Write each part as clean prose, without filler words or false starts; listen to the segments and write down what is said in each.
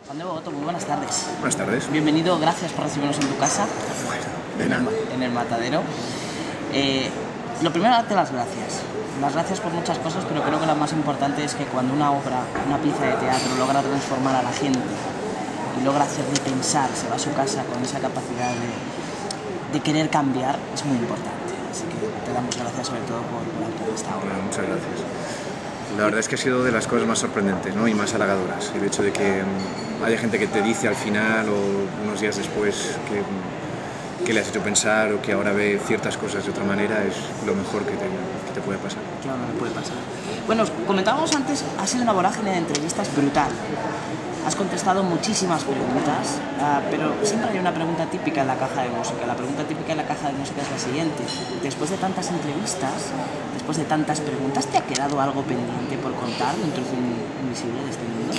Juan de Bogoto, muy buenas tardes. Buenas tardes. Bienvenido, gracias por recibirnos en tu casa, Bueno, en el Matadero. Lo primero, darte las gracias. Las gracias por muchas cosas, pero creo que lo más importante es que cuando una obra, una pieza de teatro logra transformar a la gente y logra hacerle pensar, se va a su casa con esa capacidad de querer cambiar, es muy importante. Así que te damos gracias sobre todo por toda esta obra. Bueno, muchas gracias. La verdad es que ha sido de las cosas más sorprendentes, ¿no? Y más halagadoras. El hecho de que haya gente que te dice al final o unos días después que le has hecho pensar o que ahora ve ciertas cosas de otra manera es lo mejor que te puede pasar. Claro, no me puede pasar. Bueno, comentábamos antes, ha sido una vorágine de entrevistas brutal. Has contestado muchísimas preguntas, pero siempre hay una pregunta típica en la caja de música. La pregunta típica en la caja de música es la siguiente. Después de tantas entrevistas, después de tantas preguntas, ¿te ha quedado algo pendiente por contar de un trozo invisible de este mundo?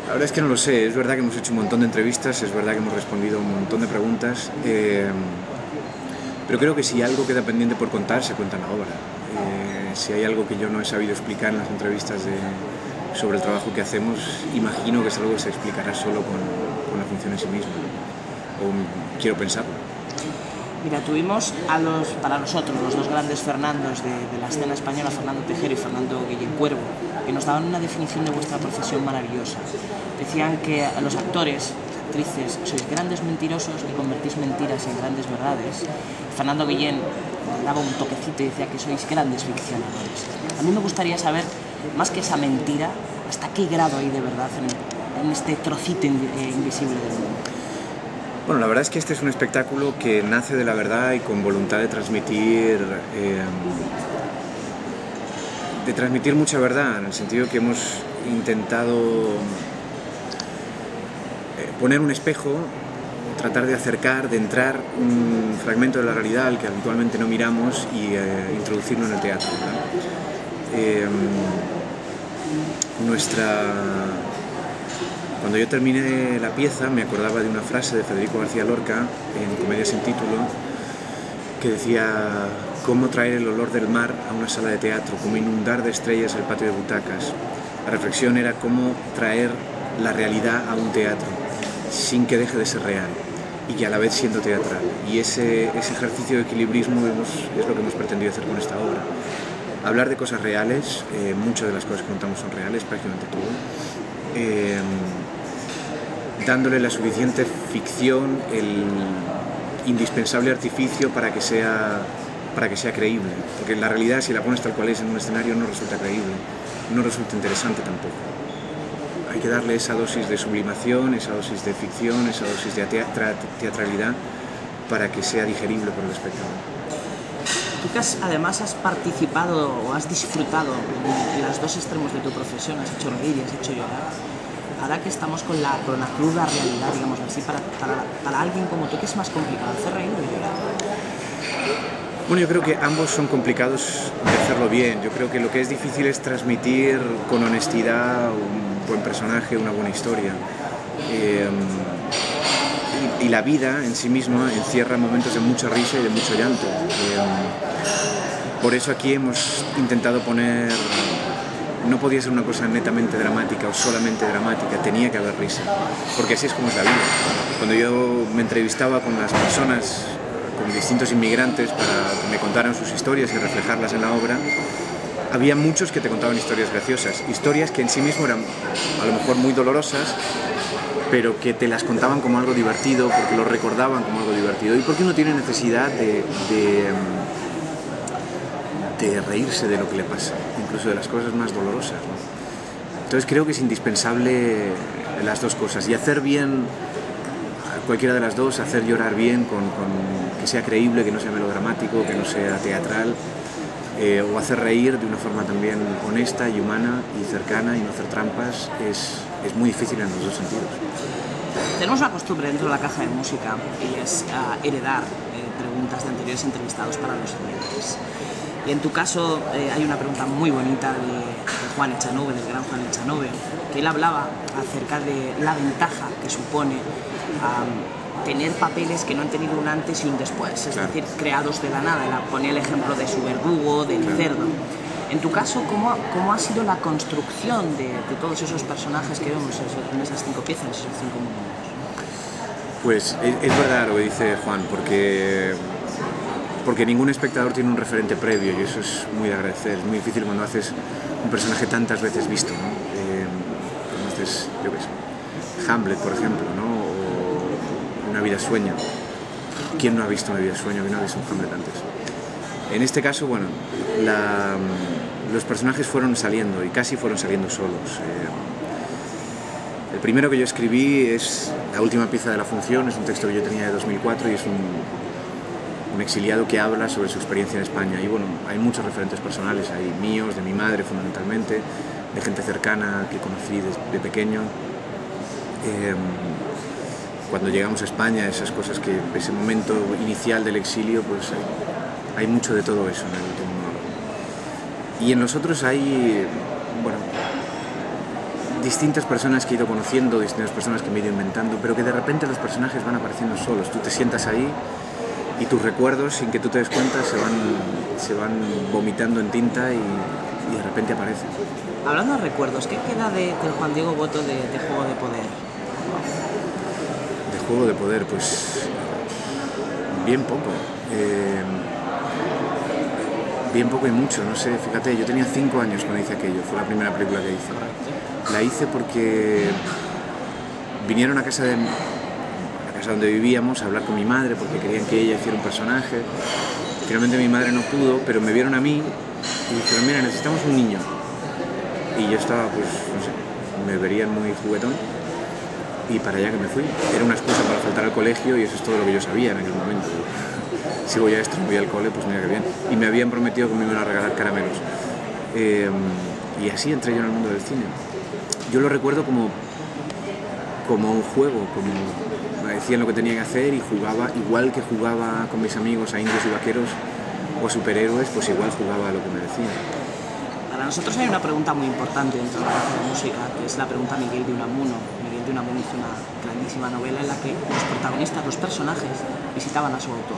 La verdad es que no lo sé. Es verdad que hemos hecho un montón de entrevistas, es verdad que hemos respondido a un montón de preguntas, pero creo que si algo queda pendiente por contar, se cuenta en la obra. Si hay algo que yo no he sabido explicar en las entrevistas sobre el trabajo que hacemos, imagino que es algo que se explicará solo con la función en sí misma, o quiero pensarlo. Mira, tuvimos para nosotros los dos grandes Fernandos de la escena española, Fernando Tejero y Fernando Guillén Cuervo, que nos daban una definición de vuestra profesión maravillosa. Decían que a los actores, actrices, sois grandes mentirosos y convertís mentiras en grandes verdades. Fernando Guillén daba un toquecito y decía que sois grandes ficcionadores. A mí me gustaría saber, más que esa mentira, hasta qué grado hay de verdad en este trocito invisible del mundo. Bueno, la verdad es que este es un espectáculo que nace de la verdad y con voluntad de transmitir mucha verdad, en el sentido que hemos intentado poner un espejo, tratar de acercar, de entrar un fragmento de la realidad al que habitualmente no miramos y introducirlo en el teatro, ¿no? Cuando yo terminé la pieza me acordaba de una frase de Federico García Lorca en Comedia sin título que decía: cómo traer el olor del mar a una sala de teatro, cómo inundar de estrellas el patio de butacas. La reflexión era cómo traer la realidad a un teatro sin que deje de ser real y que a la vez siendo teatral. Y ese ejercicio de equilibrismo es lo que hemos pretendido hacer con esta obra. Hablar de cosas reales, muchas de las cosas que contamos son reales, prácticamente todo, dándole la suficiente ficción, el indispensable artificio para que sea creíble, porque la realidad, si la pones tal cual es en un escenario, no resulta creíble, no resulta interesante tampoco. Hay que darle esa dosis de sublimación, esa dosis de ficción, esa dosis de teatralidad para que sea digerible por el espectador. Tú que además has participado o has disfrutado en los dos extremos de tu profesión, has hecho reír y has hecho llorar. Ahora que estamos con la cruda realidad, digamos así, para alguien como tú, ¿qué es más complicado, hacer reír o llorar? Bueno, yo creo que ambos son complicados de hacerlo bien. Yo creo que lo que es difícil es transmitir con honestidad un buen personaje, una buena historia. Y la vida en sí misma encierra momentos de mucha risa y de mucho llanto. Por eso aquí hemos intentado poner... No podía ser una cosa netamente dramática o solamente dramática, tenía que haber risa, porque así es como es la vida. Cuando yo me entrevistaba con las personas, con distintos inmigrantes, para que me contaran sus historias y reflejarlas en la obra, había muchos que te contaban historias graciosas, historias que en sí mismo eran a lo mejor muy dolorosas, pero que te las contaban como algo divertido, porque lo recordaban como algo divertido, y porque uno tiene necesidad de reírse de lo que le pasa, incluso de las cosas más dolorosas, ¿no? Entonces creo que es indispensable las dos cosas, y hacer bien cualquiera de las dos, hacer llorar bien, que sea creíble, que no sea melodramático, que no sea teatral, o hacer reír de una forma también honesta y humana y cercana y no hacer trampas, es muy difícil en los dos sentidos. Tenemos una costumbre dentro de la caja de música y es heredar preguntas de anteriores entrevistados para los siguientes. Y en tu caso hay una pregunta muy bonita de Juan Echanove, del gran Juan Echanove, que él hablaba acerca de la ventaja que supone tener papeles que no han tenido un antes y un después, es decir, creados de la nada. Él ponía el ejemplo de su verdugo, del cerdo. En tu caso, ¿cómo ha sido la construcción de todos esos personajes que vemos en esas 5 piezas, esos 5 mundos? Pues es verdad lo que dice Juan, porque ningún espectador tiene un referente previo y eso es muy de agradecer. Es muy difícil cuando haces un personaje tantas veces visto, ¿no? Cuando haces, yo qué sé, Hamlet, por ejemplo, ¿no? O Una vida sueña. ¿Quién no ha visto Una vida sueña? ¿Quién no ha visto un Hamlet antes? En este caso, bueno, los personajes fueron saliendo y casi fueron saliendo solos. El primero que yo escribí es la última pieza de La Función, es un texto que yo tenía de 2004 y es un exiliado que habla sobre su experiencia en España. Y bueno, hay muchos referentes personales, hay míos, de mi madre fundamentalmente, de gente cercana que conocí de pequeño. Cuando llegamos a España, esas cosas que, ese momento inicial del exilio, pues hay mucho de todo eso en el último monólogo. Y en los otros hay, bueno, distintas personas que he ido conociendo, distintas personas que me he ido inventando, pero que de repente los personajes van apareciendo solos. Tú te sientas ahí y tus recuerdos, sin que tú te des cuenta, se van vomitando en tinta y de repente aparecen. Hablando de recuerdos, ¿qué queda de Juan Diego Boto de Juego de Poder? De Juego de Poder, pues bien poco. Bien poco y mucho, no sé, fíjate, yo tenía 5 años cuando hice aquello, fue la primera película que hice. La hice porque vinieron a casa donde vivíamos a hablar con mi madre porque querían que ella hiciera un personaje. Finalmente mi madre no pudo, pero me vieron a mí y dijeron, mira, necesitamos un niño. Y yo estaba, pues, no sé, me verían muy juguetón y para allá que me fui. Era una excusa para faltar al colegio y eso es todo lo que yo sabía en aquel momento. Si voy a esto, voy al cole, pues mira que bien. Y me habían prometido que me iban a regalar caramelos. Y así entré yo en el mundo del cine. Yo lo recuerdo como un juego, como me decían lo que tenía que hacer y jugaba, igual que jugaba con mis amigos a indios y vaqueros o a superhéroes, pues igual jugaba a lo que me decían. Para nosotros hay una pregunta muy importante dentro de la clase de música, que es la pregunta Miguel de Unamuno. Miguel de Unamuno hizo una grandísima novela en la que los protagonistas, los personajes, visitaban a su autor.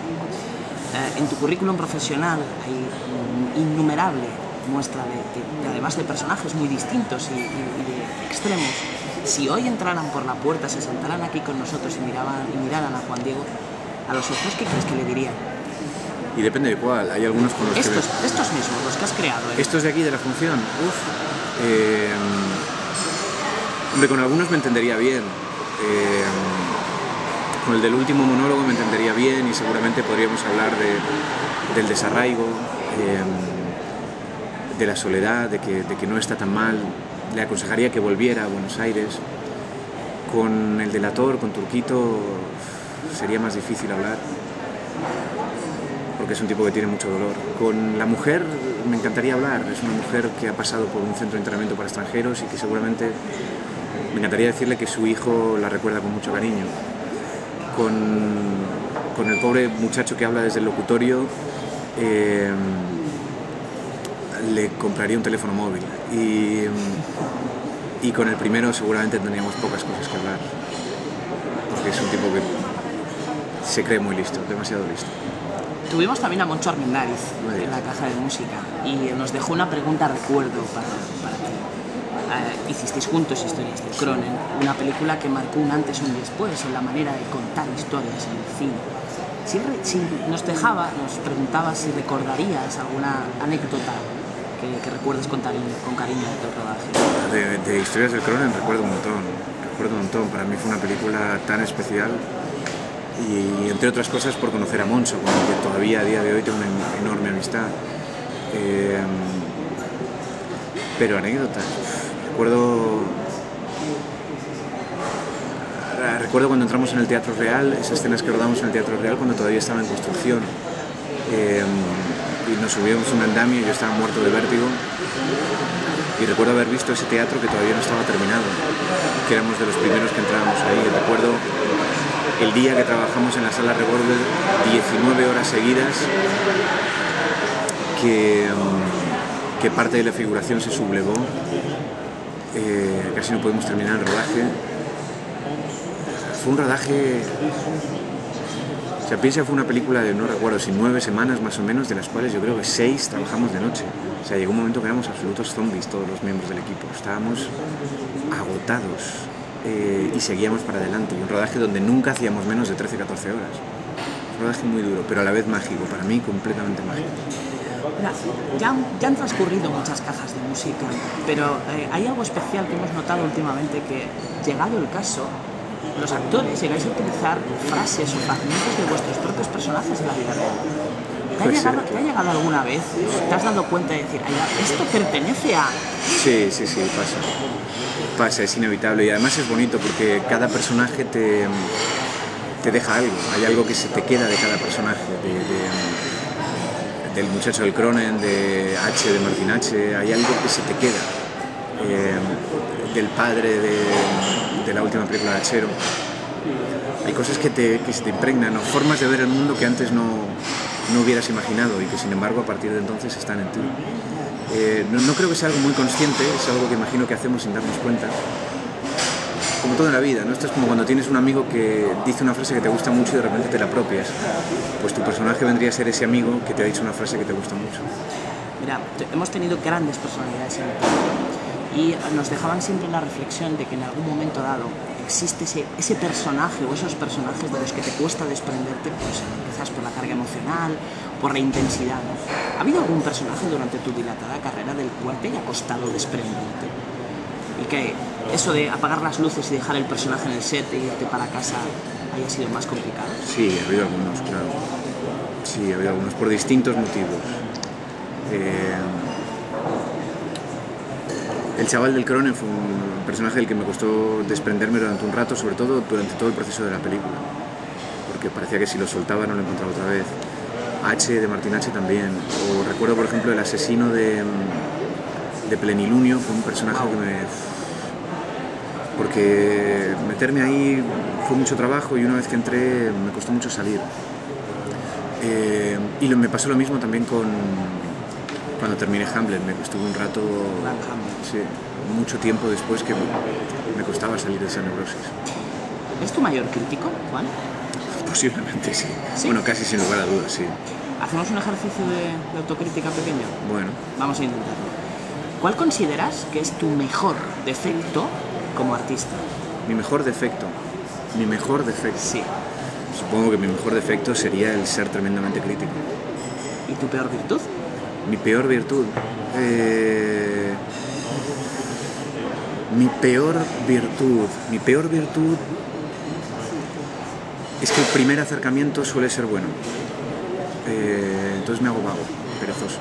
En tu currículum profesional hay innumerable muestra de además de personajes muy distintos y de extremos. Si hoy entraran por la puerta, se sentaran aquí con nosotros y miraran a Juan Diego a los ojos, ¿qué crees que le dirían? Y depende de cuál, hay algunos con los estos mismos, los que has creado. Estos de aquí, de La Función, hombre, con algunos me entendería bien. Con el del último monólogo me entendería bien y seguramente podríamos hablar del desarraigo, de la soledad, de que no está tan mal. Le aconsejaría que volviera a Buenos Aires. Con el delator, con Turquito, sería más difícil hablar, porque es un tipo que tiene mucho dolor. Con la mujer me encantaría hablar, es una mujer que ha pasado por un centro de entrenamiento para extranjeros y que seguramente me encantaría decirle que su hijo la recuerda con mucho cariño. Con el pobre muchacho que habla desde el locutorio, le compraría un teléfono móvil y con el primero seguramente tendríamos pocas cosas que hablar, porque es un tipo que se cree muy listo, demasiado listo. Tuvimos también a Moncho Armendáriz en la caja de música y nos dejó una pregunta recuerdo para ti. Hicisteis juntos Historias del Cronen, una película que marcó un antes y un después en la manera de contar historias en el cine. Si nos preguntaba si recordarías alguna anécdota que recuerdes con cariño de tu rodaje. De Historias del Cronen recuerdo un montón. Para mí fue una película tan especial y entre otras cosas por conocer a Moncho, con el que todavía a día de hoy tengo una enorme amistad. Pero anécdotas. Recuerdo cuando entramos en el Teatro Real, esas escenas que rodamos en el Teatro Real cuando todavía estaba en construcción. Y nos subimos un andamio y yo estaba muerto de vértigo. Y recuerdo haber visto ese teatro que todavía no estaba terminado, que éramos de los primeros que entrábamos ahí. Recuerdo el día que trabajamos en la Sala Revolver, 19 horas seguidas, que parte de la figuración se sublevó. Casi no pudimos terminar el rodaje. Fue un rodaje O sea, piensa que fue una película de, no recuerdo, si 9 semanas más o menos, de las cuales yo creo que 6 trabajamos de noche. O sea, llegó un momento que éramos absolutos zombies todos los miembros del equipo. Estábamos agotados y seguíamos para adelante. Y un rodaje donde nunca hacíamos menos de 13-14 horas. Un rodaje muy duro, pero a la vez mágico. Para mí, completamente mágico. Mira, ya han transcurrido muchas cajas de música, pero hay algo especial que hemos notado últimamente, que llegado el caso, los actores llegáis a utilizar frases o fragmentos de vuestros propios personajes en la vida real. ¿Te ha llegado alguna vez? ¿Te has dado cuenta de decir, esto pertenece a...? Sí, pasa. Pasa, es inevitable, y además es bonito porque cada personaje te deja algo. Hay algo que se te queda de cada personaje, del muchacho del Cronen, de H, de Martin H, hay algo que se te queda. Del padre de la última película de Achero. Hay cosas que se te impregnan, o formas de ver el mundo que antes no hubieras imaginado y que sin embargo a partir de entonces están en ti. No creo que sea algo muy consciente, es algo que imagino que hacemos sin darnos cuenta. Como todo en la vida, ¿no? Esto es como cuando tienes un amigo que dice una frase que te gusta mucho y de repente te la apropias. Pues tu personaje vendría a ser ese amigo que te ha dicho una frase que te gusta mucho. Mira, hemos tenido grandes personalidades en el teatro y nos dejaban siempre la reflexión de que en algún momento dado existe ese personaje o esos personajes de los que te cuesta desprenderte, pues quizás por la carga emocional, por la intensidad, ¿no? ¿Ha habido algún personaje durante tu dilatada carrera del cual te haya costado desprenderte? Y que eso de apagar las luces y dejar el personaje en el set e irte para casa haya sido más complicado. Sí, ha habido algunos, claro. Sí, ha habido algunos, por distintos motivos. El chaval del Cronen fue un personaje del que me costó desprenderme durante un rato, sobre todo durante todo el proceso de la película, porque parecía que si lo soltaba no lo encontraba otra vez. H, de Martin H, también. O recuerdo, por ejemplo, el asesino de Plenilunio, fue un personaje que porque meterme ahí fue mucho trabajo y una vez que entré me costó mucho salir. Y me pasó lo mismo también cuando terminé Hamlet. Me estuve un rato, sí, mucho tiempo después, que me costaba salir de esa neurosis. ¿Es tu mayor crítico, Juan? Posiblemente sí. ¿Sí? Bueno, casi sin lugar a dudas, sí. ¿Hacemos un ejercicio de autocrítica pequeño? Bueno. Vamos a intentarlo. ¿Cuál consideras que es tu mejor defecto como artista? Mi mejor defecto. Mi mejor defecto. Sí. Supongo que mi mejor defecto sería el ser tremendamente crítico. ¿Y tu peor virtud? Mi peor virtud. Mi peor virtud es que el primer acercamiento suele ser bueno. Entonces me hago vago, perezoso.